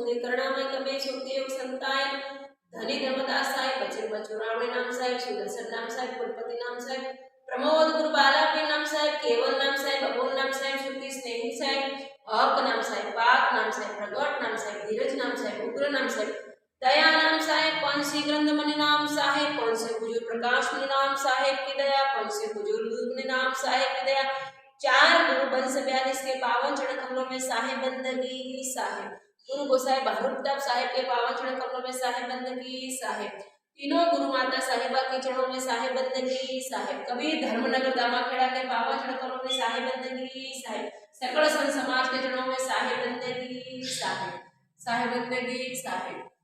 सुंदरी करुणामय कवि सुखदेव संताय धनी धर्मदास साहेब बचन बचुरावणे नाम साहेब सुदर्शन नाम साहेब कुलपति नाम साहेब प्रमोद गुरु बालापी नाम साहेब केवल नाम साहेब अमोल नाम साहेब श्रुति स्नेही साहेब हक नाम साहेब पाक नाम साहेब प्रगट नाम साहेब धीरज नाम साहेब उग्र नाम साहेब दया नाम साहेब पंचसी ग्रंथमणि नाम साहेब पंच हुजूर प्रकाश मणि नाम साहेब की दया पंच हुजूर मणि नाम साहेब की दया चार गुरु वंश 42 के पावन चरण कमलों में साहेब बंदगी साहेब गुरु गोसाई बहादुर साहेब के पावन चरण कमलों में साहेब बंदगी साहेब तीनों गुरु माता साहिबा के चरणों में साहेब बंदगी साहेब कबीर धर्मनगर दामाखेड़ा के पावन चरण कमलों में साहेब बंदगी साहेब सकल संत समाज के चरणों में साहेब बंदगी साहेब बंदगी साहेब।